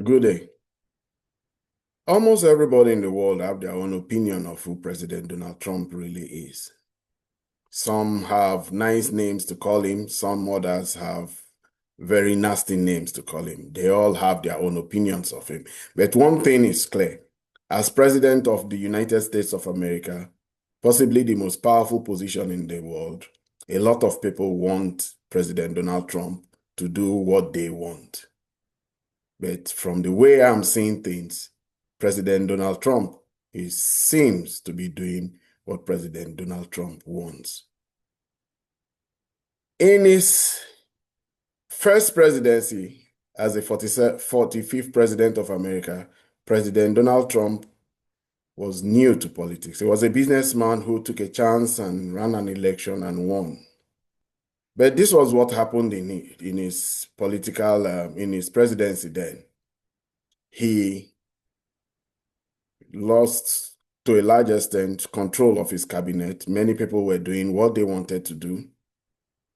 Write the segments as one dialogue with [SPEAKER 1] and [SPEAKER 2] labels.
[SPEAKER 1] Good day. Almost everybody in the world have their own opinion of who President Donald Trump really is. Some have nice names to call him, some others have very nasty names to call him. They all have their own opinions of him. But one thing is clear. As President of the United States of America, possibly the most powerful position in the world, a lot of people want President Donald Trump to do what they want. But from the way I'm seeing things, President Donald Trump seems to be doing what President Donald Trump wants. In his first presidency as the 45th president of America, President Donald Trump was new to politics. He was a businessman who took a chance and ran an election and won. But this was what happened in his in his presidency then. He lost, to a large extent, control of his cabinet. Many people were doing what they wanted to do.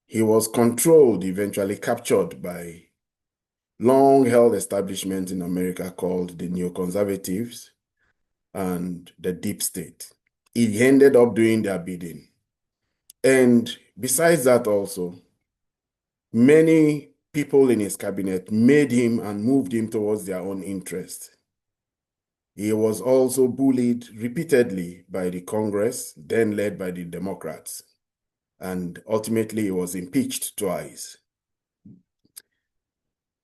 [SPEAKER 1] He was controlled, eventually captured by long-held establishment in America called the neoconservatives and the deep state. He ended up doing their bidding. And besides that also, many people in his cabinet made him and moved him towards their own interest. He was also bullied repeatedly by the Congress, then led by the Democrats, and ultimately he was impeached twice.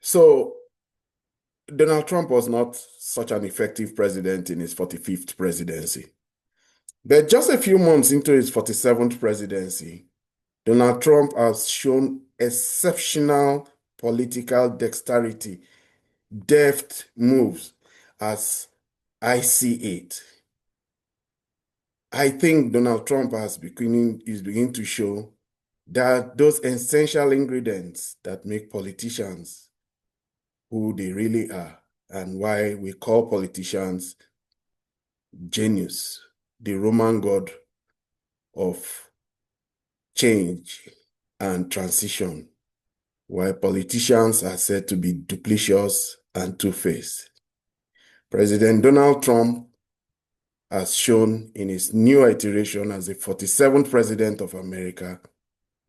[SPEAKER 1] So Donald Trump was not such an effective president in his 45th presidency. But just a few months into his 47th presidency, Donald Trump has shown exceptional political dexterity, deft moves, as I see it. I think Donald Trump is beginning to show that those essential ingredients that make politicians who they really are, and why we call politicians JANUS, the Roman god of change and transition, while politicians are said to be duplicitous and two-faced. President Donald Trump has shown in his new iteration as the 47th president of America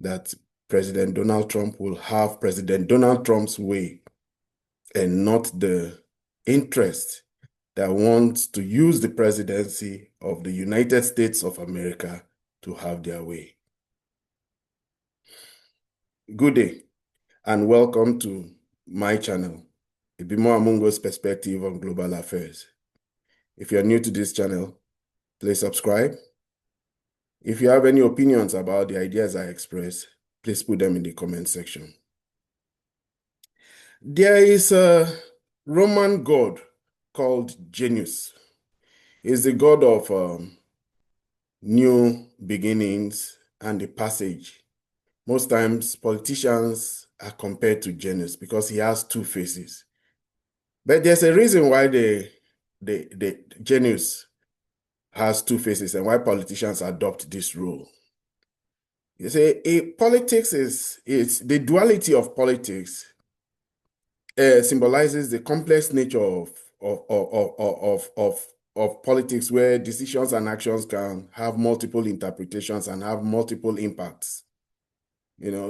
[SPEAKER 1] that President Donald Trump will have President Donald Trump's way and not the interest that wants to use the presidency of the United States of America to have their way. Good day and welcome to my channel, Ibimo Amungo's Perspective on Global Affairs. If you're new to this channel, please subscribe. If you have any opinions about the ideas I express, please put them in the comment section. There is a Roman god called Janus. He's the god of new beginnings and the passage. Most times, politicians are compared to Janus because he has two faces. But there's a reason why the Janus has two faces and why politicians adopt this rule. You see, politics is the duality of politics symbolizes the complex nature of politics, where decisions and actions can have multiple interpretations and have multiple impacts.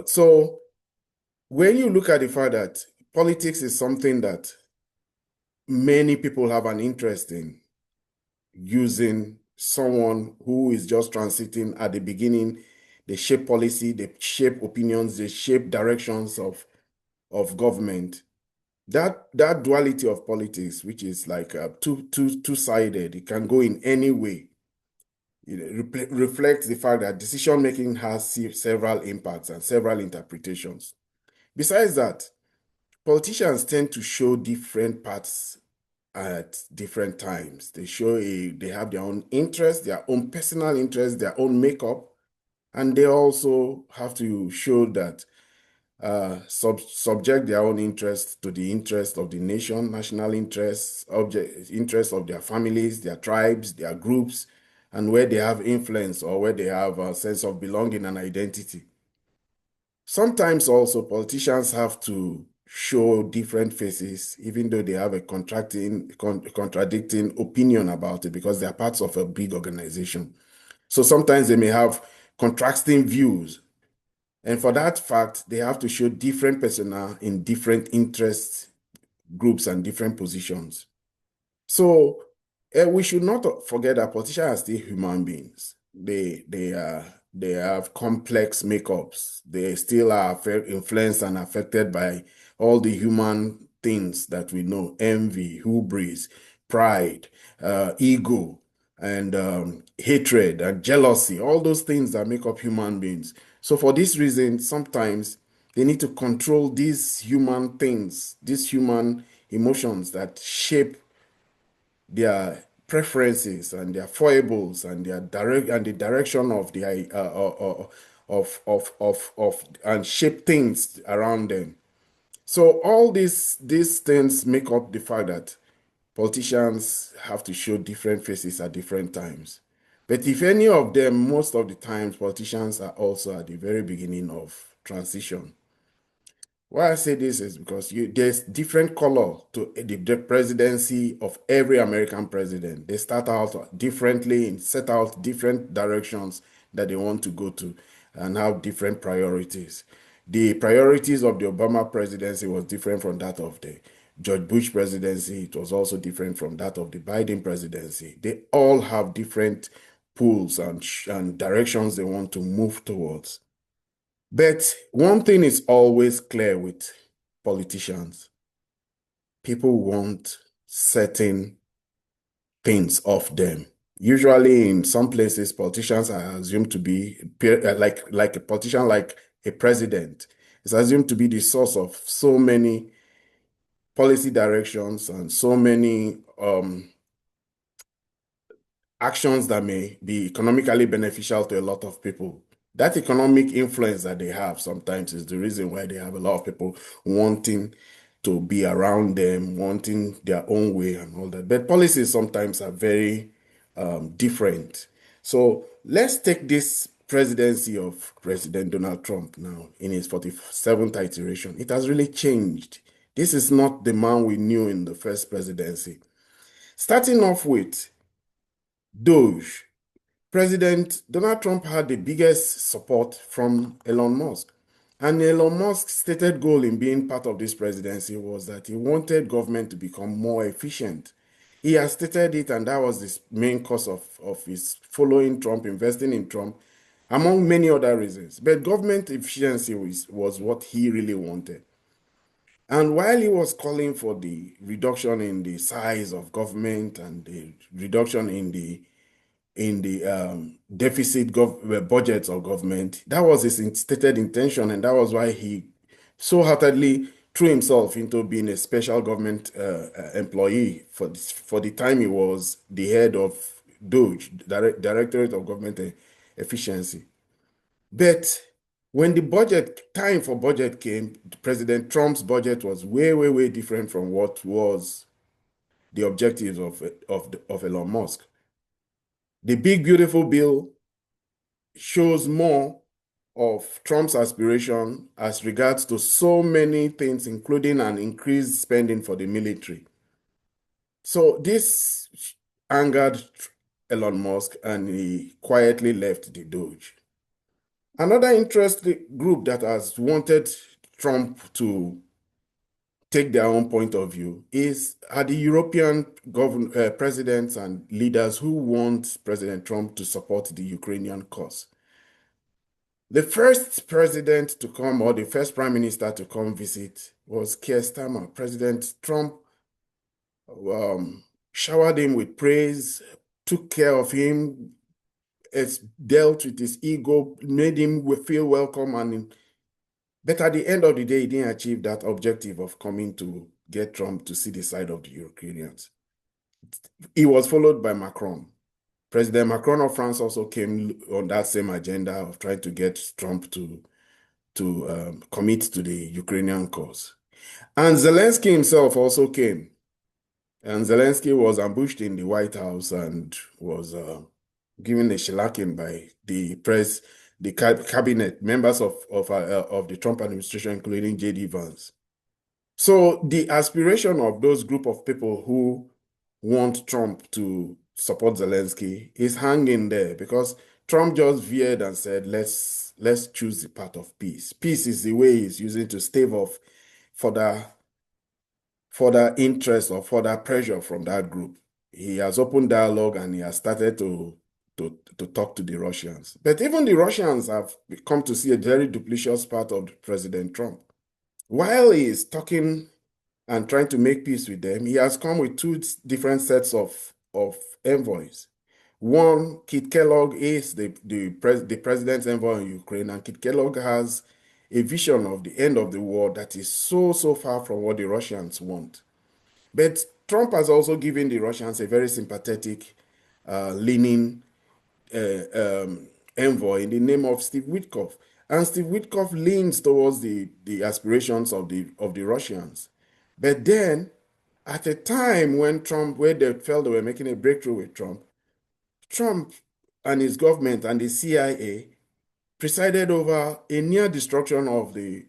[SPEAKER 1] So when you look at the fact that politics is something that many people have an interest in, using someone who is just transiting at the beginning, they shape policy, they shape opinions, they shape directions of government. That duality of politics, which is like two-sided, it can go in any way. It reflects the fact that decision making has several impacts and several interpretations. Besides that, politicians tend to show different parts at different times. They have their own interests, their own personal interests, their own makeup, and they also have to show that subject their own interests to the interest of the nation, national interests, interests of their families, their tribes, their groups, and where they have influence or where they have a sense of belonging and identity. Sometimes also politicians have to show different faces, even though they have a contradicting opinion about it because they are parts of a big organization. So sometimes they may have contrasting views. And for that fact, they have to show different persona in different interest groups and different positions. So we should not forget that politicians are still human beings. They have complex makeups. They still are influenced and affected by all the human things that we know: envy, hubris, pride, ego, and hatred and jealousy. All those things that make up human beings. So for this reason, sometimes they need to control these human things, these human emotions that shape their preferences and their foibles and their direct and the direction of the of and shape things around them. So all these things make up the fact that politicians have to show different faces at different times. But if any of them, most of the times, politicians are also at the very beginning of transition. Why I say this is because there's different color to the presidency of every American president. They start out differently and set out different directions that they want to go to and have different priorities. The priorities of the Obama presidency was different from that of the George Bush presidency. It was also different from that of the Biden presidency. They all have different pools and directions they want to move towards. But one thing is always clear with politicians. People want certain things of them. Usually in some places, politicians are assumed to be like a politician, like a president. It's assumed to be the source of so many policy directions and so many actions that may be economically beneficial to a lot of people. That economic influence that they have sometimes is the reason why they have a lot of people wanting to be around them, wanting their own way and all that. But policies sometimes are very different. So let's take this presidency of President Donald Trump now in his 47th iteration. It has really changed. This is not the man we knew in the first presidency. Starting off with Doge. President Donald Trump had the biggest support from Elon Musk. And Elon Musk's stated goal in being part of this presidency was that he wanted government to become more efficient. He has stated it, and that was the main cause of his following Trump, investing in Trump, among many other reasons. But government efficiency was what he really wanted. And while he was calling for the reduction in the size of government and the reduction in the deficit budgets of government. That was his stated intention, and that was why he so heartedly threw himself into being a special government employee for the time he was the head of DOGE, Directorate of Government Efficiency. But when the budget time for budget came, President Trump's budget was way, way, way different from what was the objectives of Elon Musk. The big beautiful bill shows more of Trump's aspiration as regards to so many things, including an increased spending for the military. So this angered Elon Musk, and he quietly left the Doge. Another interest group that has wanted Trump to take their own point of view are the European presidents and leaders who want President Trump to support the Ukrainian cause. The first president to come, or the first prime minister to come visit, was Keir Starmer. President Trump showered him with praise, took care of him, dealt with his ego, made him feel welcome, but at the end of the day, he didn't achieve that objective of coming to get Trump to see the side of the Ukrainians. He was followed by Macron. President Macron of France also came on that same agenda of trying to get Trump to commit to the Ukrainian cause. And Zelensky himself also came. And Zelensky was ambushed in the White House and was given a shellacking by the cabinet, members of the Trump administration, including J.D. Vance. So the aspiration of those group of people who want Trump to support Zelensky is hanging there because Trump just veered and said, let's choose the path of peace. Peace is the way he's using to stave off further further interest or further pressure from that group. He has opened dialogue and he has started to talk to the Russians. But even the Russians have come to see a very duplicitous part of President Trump. While he is talking and trying to make peace with them, he has come with two different sets of envoys. One, Kit Kellogg is the president's envoy in Ukraine, and Kit Kellogg has a vision of the end of the war that is so far from what the Russians want. But Trump has also given the Russians a very sympathetic, leaning envoy in the name of Steve Witkoff. And Steve Witkoff leans towards the aspirations of the Russians. But then, at a time when where they felt they were making a breakthrough with Trump and his government and the CIA presided over a near destruction of the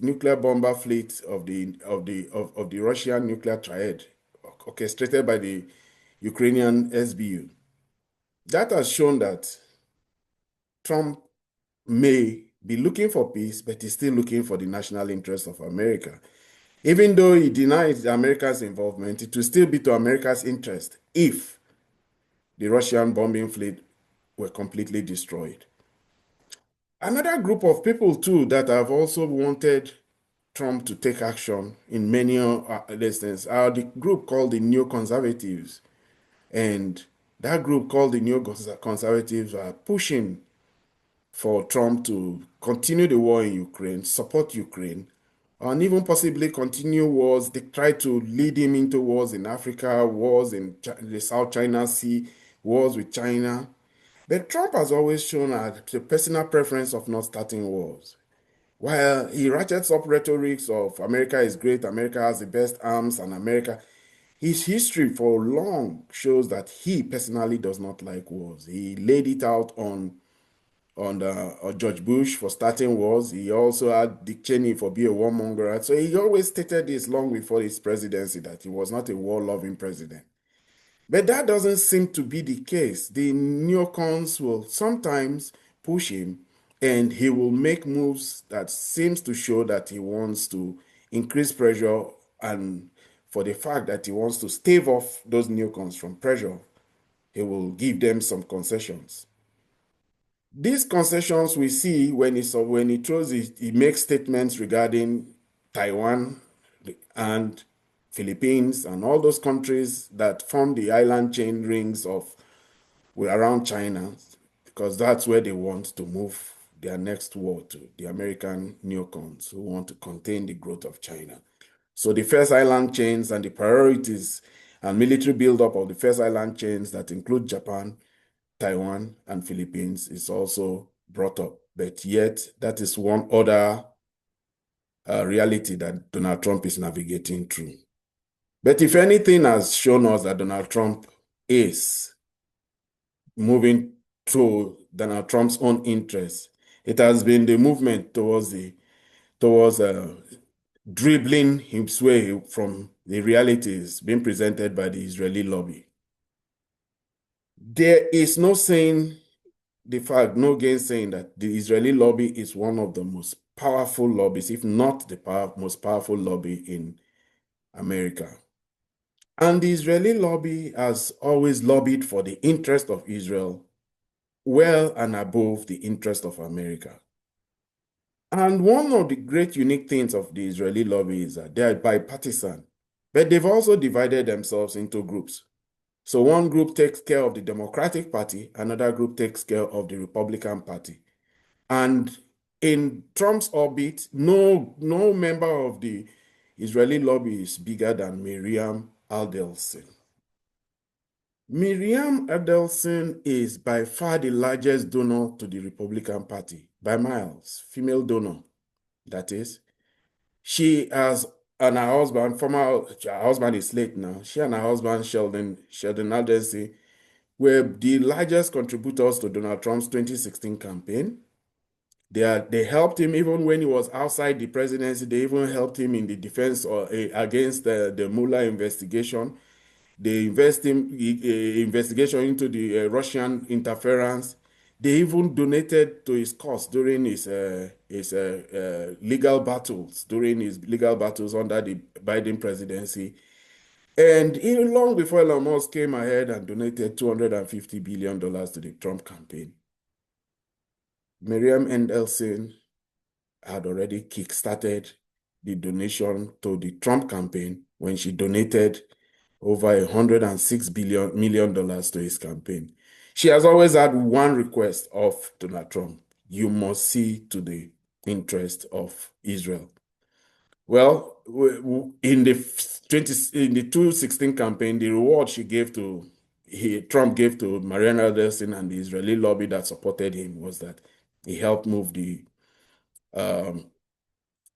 [SPEAKER 1] nuclear bomber fleet of the Russian nuclear triad, orchestrated by the Ukrainian SBU. That has shown that Trump may be looking for peace, but he's still looking for the national interest of America. Even though he denies America's involvement, it will still be to America's interest if the Russian bombing fleet were completely destroyed. Another group of people, too, that have also wanted Trump to take action in many instances are the group called the neoconservatives. And that group called the neoconservatives are pushing for Trump to continue the war in Ukraine, support Ukraine, and even possibly continue wars. They try to lead him into wars in Africa, wars in the South China Sea, wars with China. But Trump has always shown a personal preference of not starting wars. While he ratchets up rhetorics of America is great, America has the best arms, and America, his history for long shows that he personally does not like wars. He laid it out on George Bush for starting wars. He also had Dick Cheney for being a warmonger. So he always stated this long before his presidency that he was not a war-loving president. But that doesn't seem to be the case. The neocons will sometimes push him and he will make moves that seems to show that he wants to increase pressure and for the fact that he wants to stave off those neocons from pressure, he will give them some concessions. These concessions we see when he makes statements regarding Taiwan and Philippines and all those countries that form the island chain rings of around China, because that's where they want to move their next war to, the American neocons who want to contain the growth of China. So the first island chains and the priorities and military buildup of the first island chains that include Japan, Taiwan, and Philippines is also brought up. But yet, that is one other reality that Donald Trump is navigating through. But if anything has shown us that Donald Trump is moving to Donald Trump's own interests, it has been the movement towards dribbling his way from the realities being presented by the Israeli lobby. There is no saying no gainsaying that the Israeli lobby is one of the most powerful lobbies, if not the most powerful lobby in America. And the Israeli lobby has always lobbied for the interest of Israel well and above the interest of America. And one of the great unique things of the Israeli lobby is that they are bipartisan, but they've also divided themselves into groups. So one group takes care of the Democratic Party, another group takes care of the Republican Party. And in Trump's orbit, no member of the Israeli lobby is bigger than Miriam Aldelson. Miriam Aldelson is by far the largest donor to the Republican Party, by miles, female donor, that is. She has, and her husband, her husband is late now, she and her husband, Sheldon Aldelson, were the largest contributors to Donald Trump's 2016 campaign. They helped him even when he was outside the presidency. They even helped him in the defense or against the Mueller investigation. They investigation into the Russian interference. They even donated to his cause during his legal battles, under the Biden presidency. And even long before Elon Musk came ahead and donated $250 billion to the Trump campaign, Miriam Endelson had already kickstarted the donation to the Trump campaign when she donated over $106 million to his campaign. She has always had one request of Donald Trump: you must see to the interest of Israel. Well, in the 2016 campaign, the reward Trump gave to Marianne Alderson and the Israeli lobby that supported him was that he helped move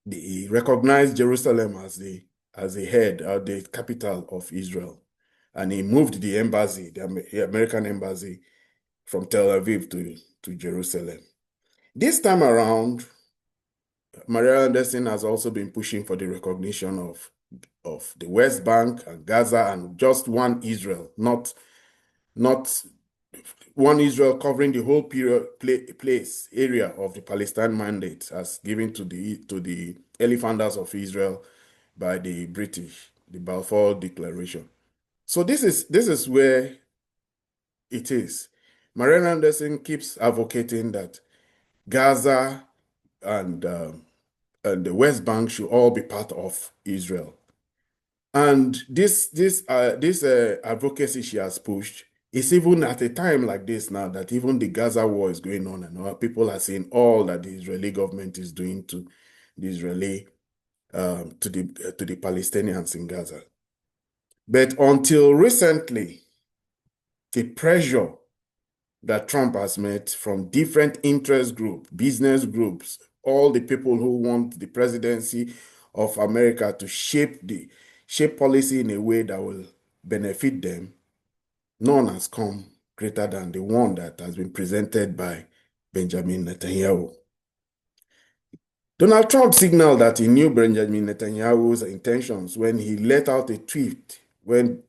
[SPEAKER 1] he recognized Jerusalem as the head or the capital of Israel, and he moved the embassy, the American embassy, from Tel Aviv to Jerusalem. This time around, Maria Anderson has also been pushing for the recognition of the West Bank and Gaza and just one Israel, not one Israel covering the whole area of the Palestine Mandate as given to the early founders of Israel by the British, the Balfour Declaration. So this is where it is. Marian Anderson keeps advocating that Gaza and the West Bank should all be part of Israel. And this advocacy she has pushed is even at a time like this now that even the Gaza war is going on and people are saying all that the Israeli government is doing to the Israeli to the Palestinians in Gaza. But until recently, the pressure that Trump has met from different interest groups, business groups, all the people who want the presidency of America to shape policy in a way that will benefit them, none has come greater than the one that has been presented by Benjamin Netanyahu. Donald Trump signaled that he knew Benjamin Netanyahu's intentions when he let out a tweet when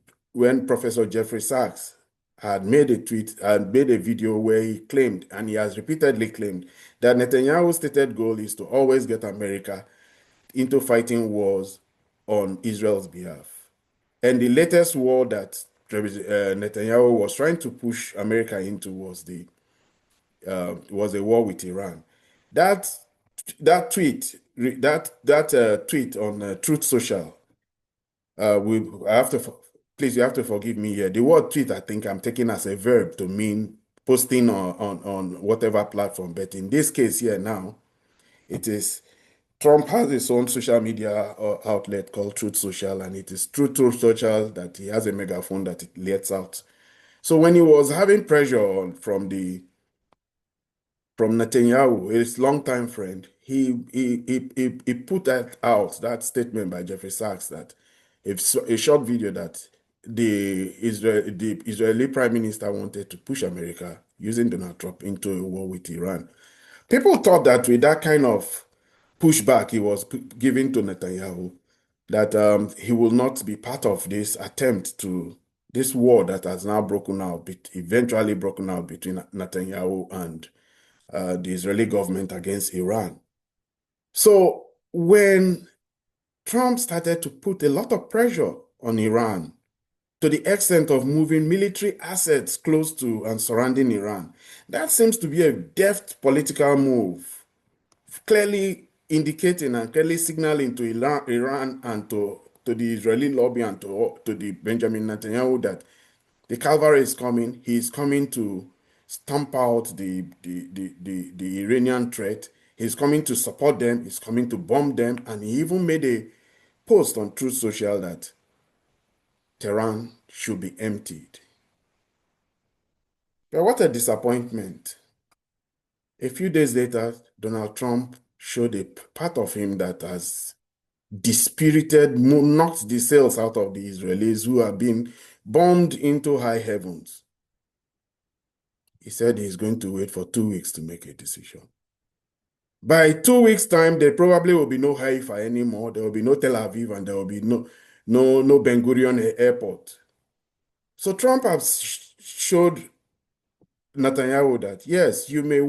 [SPEAKER 1] Professor Jeffrey Sachs had made a video where he claimed, and he has repeatedly claimed, that Netanyahu's stated goal is to always get America into fighting wars on Israel's behalf. And the latest war that Netanyahu was trying to push America into was a war with Iran. That tweet on Truth Social, please, you have to forgive me here. The word tweet, I think I'm taking as a verb to mean posting on whatever platform. But in this case here now, it is Trump has his own social media outlet called Truth Social, and it is through Truth Social that he has a megaphone that it lets out. So when he was having pressure from Netanyahu, his longtime friend, he put that statement by Jeffrey Sachs, that a short video that the Israeli Prime Minister wanted to push America using Donald Trump into a war with Iran. People thought that with that kind of pushback he was giving to Netanyahu, that he will not be part of this attempt to this war that has now eventually broken out between Netanyahu and the Israeli government against Iran. So when Trump started to put a lot of pressure on Iran to the extent of moving military assets close to and surrounding Iran, that seems to be a deft political move, clearly indicating and clearly signaling to Iran and to the Israeli lobby and to the Benjamin Netanyahu that the cavalry is coming. He is coming to stamp out the Iranian threat. He's coming to support them. He's coming to bomb them. And he even made a post on Truth Social that Tehran should be emptied. But what a disappointment. A few days later, Donald Trump showed a part of him that has dispirited, knocked the sails out of the Israelis who are being bombed into high heavens. He said he's going to wait for 2 weeks to make a decision. By 2 weeks' time, there probably will be no Haifa anymore. There will be no Tel Aviv, and there will be no Ben Gurion Airport. So Trump has showed Netanyahu that yes, you may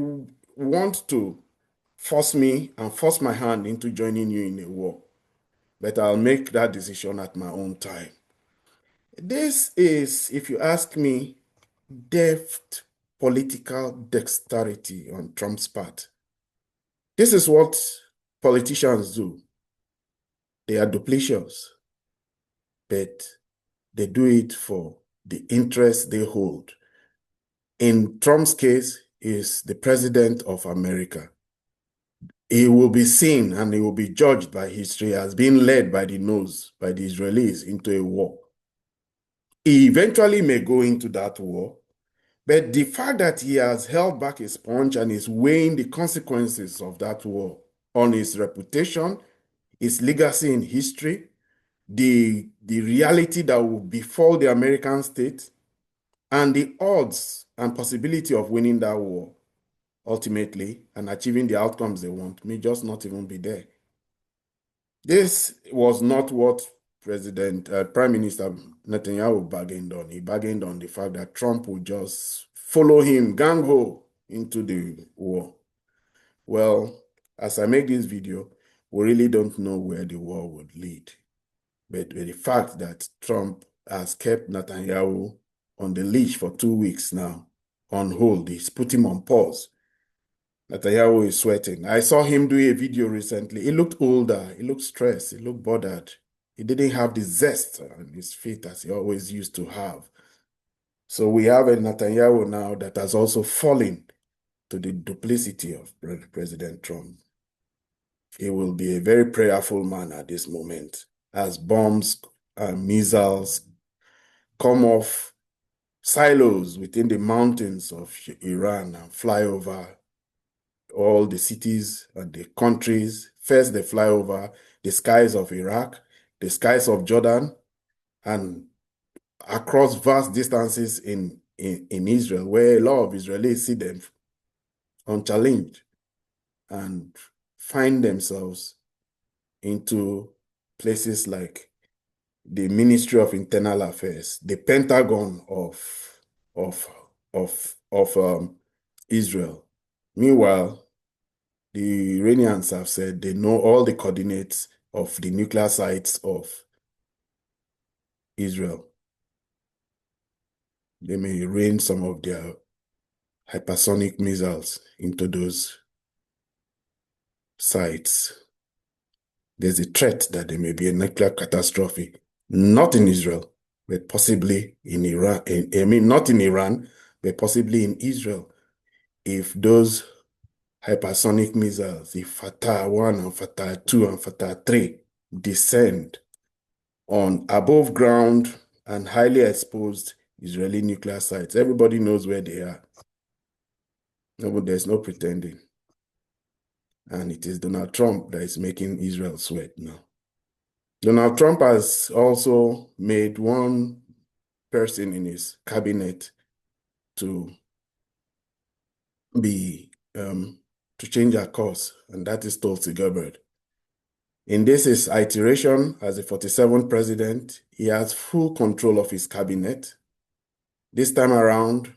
[SPEAKER 1] want to force me and force my hand into joining you in a war, but I'll make that decision at my own time. This is, if you ask me, deft political dexterity on Trump's part. This is what politicians do. They are duplicious, but they do it for the interest they hold. In Trump's case, is the president of America. He will be seen and he will be judged by history as being led by the nose, by the Israelis, into a war. He eventually may go into that war, but the fact that he has held back his punch and is weighing the consequences of that war on his reputation, his legacy in history, the reality that will befall the American state, and the odds and possibility of winning that war ultimately and achieving the outcomes they want may just not even be there. This was not what Prime Minister Netanyahu bargained on. He bargained on the fact that Trump would just follow him gang-ho into the war. Well, as I make this video, we really don't know where the war would lead. But the fact that Trump has kept Netanyahu on the leash for 2 weeks now, on hold, he's put him on pause. Netanyahu is sweating. I saw him do a video recently. He looked older. He looked stressed. He looked bothered. He didn't have the zest on his feet as he always used to have. So we have a Netanyahu now that has also fallen to the duplicity of President Trump. He will be a very prayerful man at this moment as bombs and missiles come off silos within the mountains of Iran and fly over all the cities and the countries. First, they fly over the skies of Iraq, the skies of Jordan, and across vast distances in Israel, where a lot of Israelis see them unchallenged and find themselves into places like the Ministry of Internal Affairs, the Pentagon of Israel. Meanwhile, the Iranians have said they know all the coordinates of the nuclear sites of Israel. They may rain some of their hypersonic missiles into those sites. There's a threat that there may be a nuclear catastrophe, not in Israel, but possibly in Iran. I mean, not in Iran, but possibly in Israel. If those hypersonic missiles, the Fatah 1 and Fatah 2 and Fatah 3 descend on above ground and highly exposed Israeli nuclear sites, everybody knows where they are. No, there's no pretending. And it is Donald Trump that is making Israel sweat now. Donald Trump has also made one person in his cabinet to change our course, and that is Tulsi Gabbard. In this his iteration as the 47th president, he has full control of his cabinet. This time around,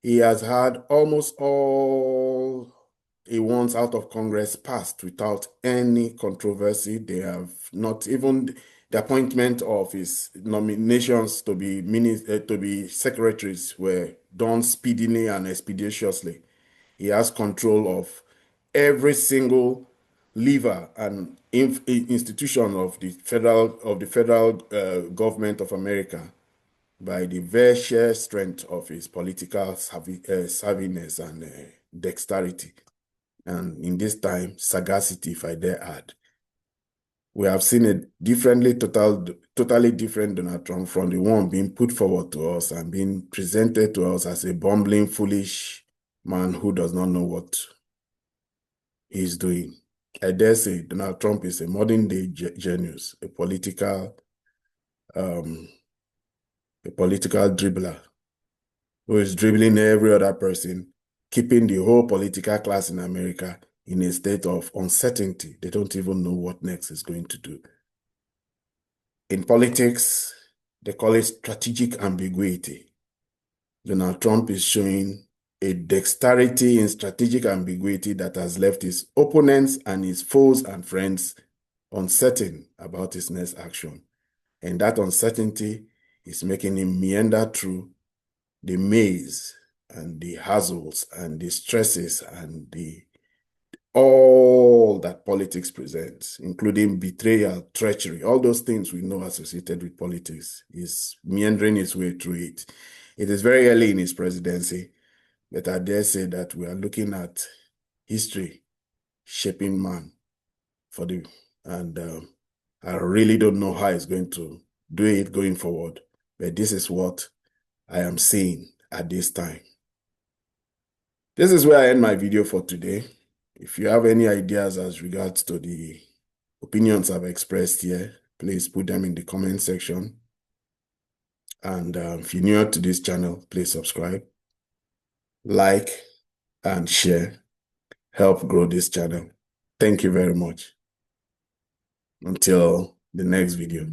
[SPEAKER 1] he has had almost all he wants out of Congress passed without any controversy. They have not even the appointment of his nominations to be secretaries were done speedily and expeditiously. He has control of every single lever and institution of the federal government of America by the very sheer strength of his political savviness and dexterity. And in this time, sagacity, if I dare add. We have seen a totally different Donald Trump from the one being put forward to us and being presented to us as a bumbling, foolish man who does not know what he's doing. I dare say Donald Trump is a modern-day JANUS, a political dribbler who is dribbling every other person, keeping the whole political class in America in a state of uncertainty. They don't even know what next is going to do. In politics, they call it strategic ambiguity. Donald Trump is showing a dexterity in strategic ambiguity that has left his opponents and his foes and friends uncertain about his next action. And that uncertainty is making him meander through the maze and the hassles and the stresses and all that politics presents, including betrayal, treachery, all those things we know associated with politics. Is meandering his way through it. It is very early in his presidency, but I dare say that we are looking at history shaping man and I really don't know how he's going to do it going forward, but this is what I am seeing at this time. This is where I end my video for today. If you have any ideas as regards to the opinions I've expressed here, please put them in the comment section. And if you're new to this channel, please subscribe, like, and share. Help grow this channel. Thank you very much. Until the next video.